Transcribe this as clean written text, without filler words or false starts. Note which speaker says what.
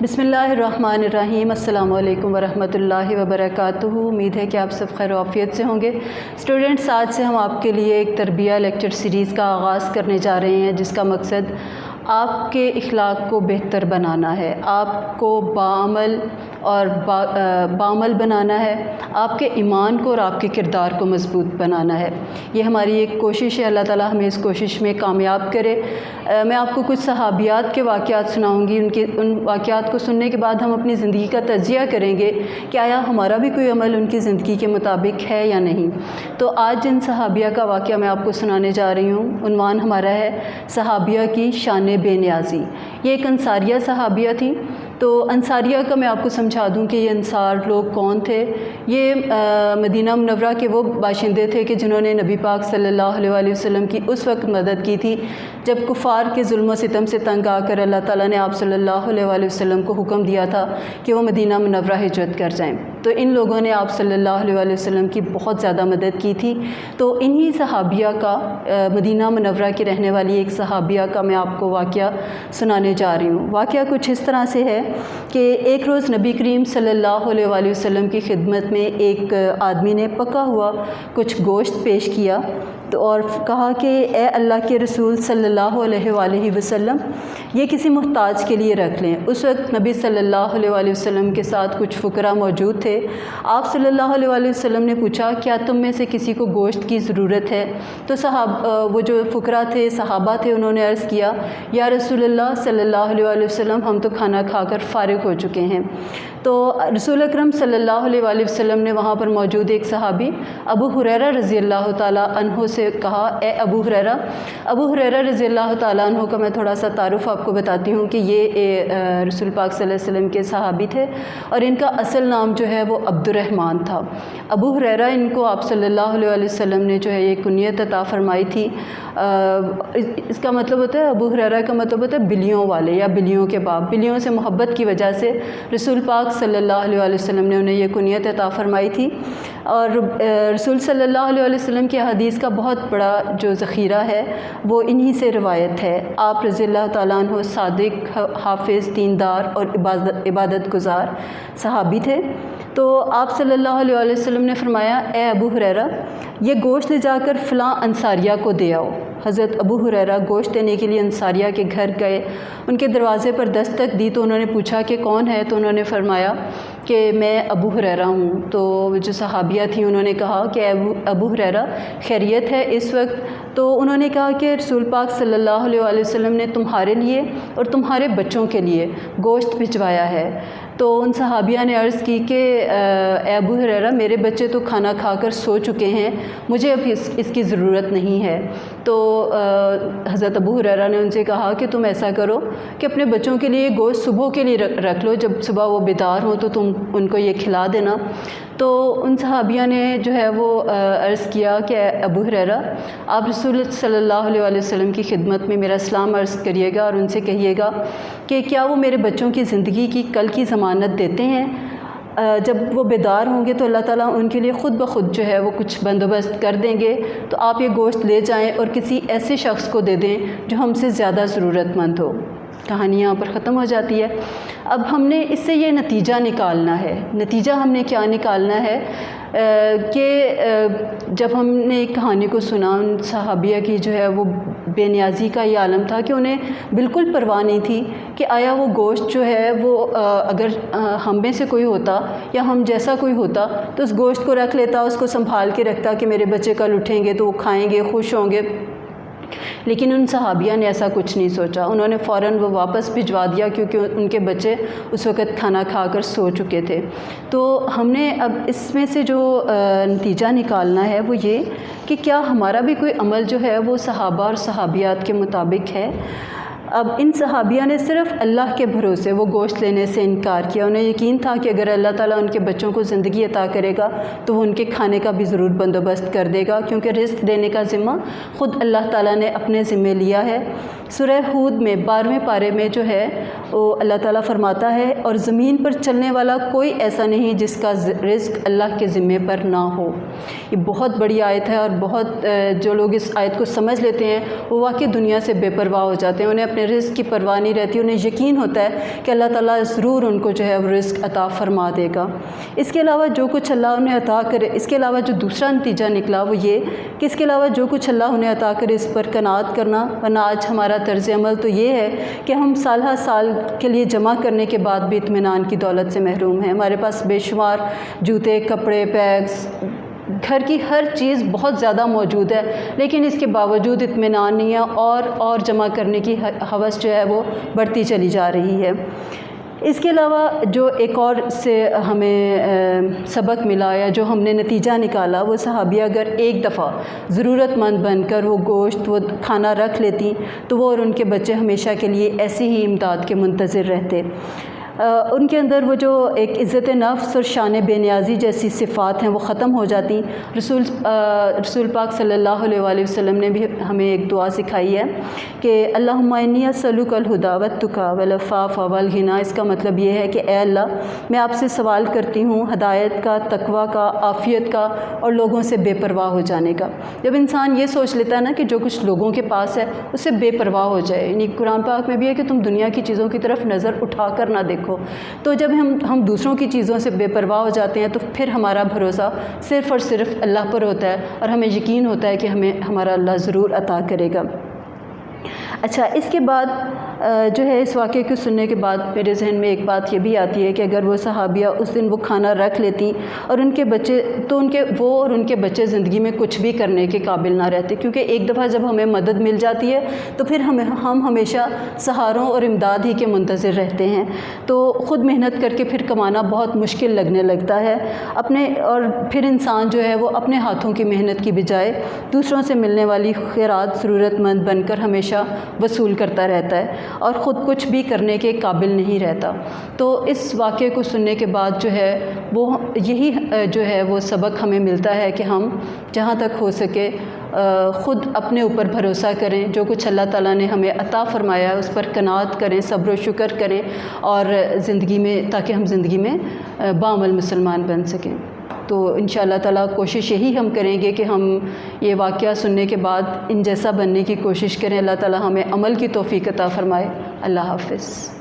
Speaker 1: بسم اللہ الرحمن الرحیم۔ السلام علیکم ورحمۃ اللہ وبرکاتہ۔ امید ہے کہ آپ سب خیر و عافیت سے ہوں گے۔ اسٹوڈنٹس، آج سے ہم آپ کے لیے ایک تربیہ لیکچر سیریز کا آغاز کرنے جا رہے ہیں، جس کا مقصد آپ کے اخلاق کو بہتر بنانا ہے، آپ کو باعمل اور باعمل بنانا ہے، آپ کے ایمان کو اور آپ کے کردار کو مضبوط بنانا ہے۔ یہ ہماری ایک کوشش ہے، اللہ تعالیٰ ہمیں اس کوشش میں کامیاب کرے۔ میں آپ کو کچھ صحابیات کے واقعات سناؤں گی۔ ان واقعات کو سننے کے بعد ہم اپنی زندگی کا تجزیہ کریں گے کہ آیا ہمارا بھی کوئی عمل ان کی زندگی کے مطابق ہے یا نہیں۔ تو آج جن صحابیہ کا واقعہ میں آپ کو سنانے جا رہی ہوں، عنوان ہمارا ہے صحابیہ کی شان بے نیازی۔ یہ ایک انصاریہ صحابیہ تھی۔ تو انصاریہ کا میں آپ کو سمجھا دوں کہ یہ انصار لوگ کون تھے۔ یہ مدینہ منورہ کے وہ باشندے تھے کہ جنہوں نے نبی پاک صلی اللہ علیہ وسلم کی اس وقت مدد کی تھی جب کفار کے ظلم و ستم سے تنگ آ کر اللہ تعالیٰ نے آپ صلی اللہ علیہ وسلم کو حکم دیا تھا کہ وہ مدینہ منورہ ہجرت کر جائیں۔ تو ان لوگوں نے آپ صلی اللہ علیہ وسلم کی بہت زیادہ مدد کی تھی۔ تو انہی صحابیہ کا، مدینہ منورہ کی رہنے والی ایک صحابیہ کا میں آپ کو واقعہ سنانے جا رہی ہوں۔ واقعہ کچھ اس طرح سے ہے کہ ایک روز نبی کریم صلی اللہ علیہ وسلم کی خدمت میں ایک آدمی نے پکا ہوا کچھ گوشت پیش کیا اور کہا کہ اے اللہ کے رسول صلی اللہ علیہ وسلم، یہ کسی محتاج کے لیے رکھ لیں۔ اس وقت نبی صلی اللہ علیہ وسلم کے ساتھ کچھ فقراء موجود تھے۔ آپ صلی اللہ علیہ وسلم نے پوچھا کیا تم میں سے کسی کو گوشت کی ضرورت ہے؟ تو وہ جو فقراء تھے، صحابہ تھے، انہوں نے عرض کیا یا رسول اللہ صلی اللہ علیہ وسلم، ہم تو کھانا کھا کر فارغ ہو چکے ہیں۔ تو رسول اکرم صلی اللہ علیہ وسلم نے وہاں پر موجود ایک صحابی ابو ہریرہ رضی اللہ تعالیٰ عنہ سے کہا اے ابو ہریرہ رضی اللہ تعالیٰ عنہ کا میں تھوڑا سا تعارف آپ کو بتاتی ہوں کہ یہ رسول پاک صلی اللہ علیہ وسلم کے صحابی تھے اور ان کا اصل نام جو ہے وہ عبد الرحمن تھا۔ ابو ہریرہ، ان کو آپ صلی اللہ علیہ وسلم نے جو ہے یہ کنیت عطا فرمائی تھی۔ اس کا مطلب ہوتا ہے، ابو ہریرہ کا مطلب ہوتا ہے بلیوں والے یا بلیوں کے باپ۔ بلیوں سے محبت کی وجہ سے رسول پاک صلی اللہ علیہ وسلم نے انہیں یہ کنیت عطا فرمائی تھی۔ اور رسول صلی اللہ علیہ وسلم کی حدیث کا بہت بڑا جو ذخیرہ ہے وہ انہی سے روایت ہے۔ آپ رضی اللہ تعالیٰ عنہ صادق، حافظ، دیندار اور عبادت گزار صحابی تھے۔ تو آپ صلی اللہ علیہ وسلم نے فرمایا اے ابو ہریرہ، یہ گوشت لے جا کر فلاں انصاریہ کو دے آؤ۔ حضرت ابو ہریرہ گوشت دینے کے لیے انصاریہ کے گھر گئے، ان کے دروازے پر دستک دی تو انہوں نے پوچھا کہ کون ہے؟ تو انہوں نے فرمایا کہ میں ابو ہریرہ ہوں۔ تو جو صحابیہ تھیں انہوں نے کہا کہ ابو ہریرہ خیریت ہے اس وقت؟ تو انہوں نے کہا کہ رسول پاک صلی اللہ علیہ وسلم نے تمہارے لیے اور تمہارے بچوں کے لیے گوشت بھجوایا ہے۔ تو ان صحابیہ نے عرض کی کہ اے ابو ہریرہ، میرے بچے تو کھانا کھا کر سو چکے ہیں، مجھے اب اس کی ضرورت نہیں ہے۔ تو حضرت ابو ہریرہ نے ان سے کہا کہ تم ایسا کرو کہ اپنے بچوں کے لیے گوشت صبح کے لیے رکھ لو، جب صبح وہ بیدار ہوں تو تم ان کو یہ کھلا دینا۔ تو ان صحابیہ نے جو ہے وہ عرض کیا کہ ابو ہریرہ، آپ رسول صلی اللہ علیہ وسلم کی خدمت میں میرا سلام عرض کریے گا اور ان سے کہیے گا کہ کیا وہ میرے بچوں کی زندگی کی کل کی ضمانت دیتے ہیں؟ جب وہ بیدار ہوں گے تو اللہ تعالیٰ ان کے لیے خود بخود جو ہے وہ کچھ بندوبست کر دیں گے۔ تو آپ یہ گوشت لے جائیں اور کسی ایسے شخص کو دے دیں جو ہم سے زیادہ ضرورت مند ہو۔ کہانی یہاں پر ختم ہو جاتی ہے۔ اب ہم نے اس سے یہ نتیجہ نکالنا ہے۔ نتیجہ ہم نے کیا نکالنا ہے کہ جب ہم نے ایک کہانی کو سنا، ان صحابیہ کی جو ہے وہ بے نیازی کا یہ عالم تھا کہ انہیں بالکل پرواہ نہیں تھی کہ آیا وہ گوشت جو ہے وہ اگر ہم میں سے کوئی ہوتا یا ہم جیسا کوئی ہوتا تو اس گوشت کو رکھ لیتا، اس کو سنبھال کے رکھتا کہ میرے بچے کل اٹھیں گے تو وہ کھائیں گے، خوش ہوں گے۔ لیکن ان صحابیہ نے ایسا کچھ نہیں سوچا، انہوں نے فوراً وہ واپس بھجوا دیا کیونکہ ان کے بچے اس وقت کھانا کھا کر سو چکے تھے۔ تو ہم نے اب اس میں سے جو نتیجہ نکالنا ہے وہ یہ کہ کیا ہمارا بھی کوئی عمل جو ہے وہ صحابہ اور صحابیات کے مطابق ہے؟ اب ان صحابیہ نے صرف اللہ کے بھروسے وہ گوشت لینے سے انکار کیا۔ انہیں یقین تھا کہ اگر اللہ تعالیٰ ان کے بچوں کو زندگی عطا کرے گا تو وہ ان کے کھانے کا بھی ضرور بندوبست کر دے گا، کیونکہ رزق دینے کا ذمہ خود اللہ تعالیٰ نے اپنے ذمے لیا ہے۔ سورہ ہود میں 12ویں پارے میں جو ہے وہ اللہ تعالیٰ فرماتا ہے اور زمین پر چلنے والا کوئی ایسا نہیں جس کا رزق اللہ کے ذمے پر نہ ہو۔ یہ بہت بڑی آیت ہے اور بہت جو لوگ اس آیت کو سمجھ لیتے ہیں وہ واقعی دنیا سے بے پرواہ ہو جاتے ہیں، انہیں اپنے اپنے رزق کی پرواہ نہیں رہتی، انہیں یقین ہوتا ہے کہ اللہ تعالیٰ ضرور ان کو جو ہے وہ رزق عطا فرما دے گا۔ اس کے علاوہ جو کچھ اللہ انہیں عطا کرے، اس کے علاوہ جو دوسرا نتیجہ نکلا وہ یہ کہ اس کے علاوہ جو کچھ اللہ انہیں عطا کرے اس پر قناعت کرنا، ورنہ آج ہمارا طرز عمل تو یہ ہے کہ ہم سالہ سال کے لیے جمع کرنے کے بعد بھی اطمینان کی دولت سے محروم ہیں۔ ہمارے پاس بے شمار جوتے، کپڑے، بیگز، گھر کی ہر چیز بہت زیادہ موجود ہے، لیکن اس کے باوجود اطمینان نہیں ہے، اور جمع کرنے کی ہوس جو ہے وہ بڑھتی چلی جا رہی ہے۔ اس کے علاوہ جو ایک اور سے ہمیں سبق ملا یا جو ہم نے نتیجہ نکالا، وہ صحابیہ اگر ایک دفعہ ضرورت مند بن کر وہ گوشت، وہ کھانا رکھ لیتی تو وہ اور ان کے بچے ہمیشہ کے لیے ایسی ہی امداد کے منتظر رہتے۔ ان کے اندر وہ جو ایک عزت نفس اور شان بے نیازی جیسی صفات ہیں وہ ختم ہو جاتی۔ رسول پاک صلی اللہ علیہ وآلہ وسلم نے بھی ہمیں ایک دعا سکھائی ہے کہ اللہم انی اسألک الہدی والتقی والعفاف والغنی۔ اس کا مطلب یہ ہے کہ اے اللہ، میں آپ سے سوال کرتی ہوں ہدایت کا، تقوی کا، عافیت کا اور لوگوں سے بے پرواہ ہو جانے کا۔ جب انسان یہ سوچ لیتا ہے نا کہ جو کچھ لوگوں کے پاس ہے اس سے بے پرواہ ہو جائے، یعنی قرآن پاک میں بھی ہے کہ تم دنیا کی چیزوں کی طرف نظر اٹھا کر نہ دیکھو، تو جب ہم دوسروں کی چیزوں سے بے پرواہ ہو جاتے ہیں تو پھر ہمارا بھروسہ صرف اور صرف اللہ پر ہوتا ہے، اور ہمیں یقین ہوتا ہے کہ ہمارا اللہ ضرور عطا کرے گا۔ اچھا، اس کے بعد جو ہے اس واقعے کو سننے کے بعد میرے ذہن میں ایک بات یہ بھی آتی ہے کہ اگر وہ صحابیہ اس دن وہ کھانا رکھ لیتی اور ان کے بچے تو وہ اور ان کے بچے زندگی میں کچھ بھی کرنے کے قابل نہ رہتے، کیونکہ ایک دفعہ جب ہمیں مدد مل جاتی ہے تو پھر ہم ہمیشہ سہاروں اور امداد ہی کے منتظر رہتے ہیں، تو خود محنت کر کے پھر کمانا بہت مشکل لگنے لگتا ہے اور پھر انسان جو ہے وہ اپنے ہاتھوں کی محنت کی بجائے دوسروں سے ملنے والی خیرات ضرورت مند بن کر ہمیشہ وصول کرتا رہتا ہے اور خود کچھ بھی کرنے کے قابل نہیں رہتا۔ تو اس واقعے کو سننے کے بعد جو ہے وہ یہی جو ہے وہ سبق ہمیں ملتا ہے کہ ہم جہاں تک ہو سکے خود اپنے اوپر بھروسہ کریں، جو کچھ اللہ تعالیٰ نے ہمیں عطا فرمایا ہے اس پر قناعت کریں، صبر و شکر کریں، اور زندگی میں تاکہ ہم زندگی میں بعمل مسلمان بن سکیں۔ تو انشاءاللہ تعالیٰ کوشش یہی ہم کریں گے کہ ہم یہ واقعہ سننے کے بعد ان جیسا بننے کی کوشش کریں۔ اللہ تعالیٰ ہمیں عمل کی توفیق عطا فرمائے۔ اللہ حافظ۔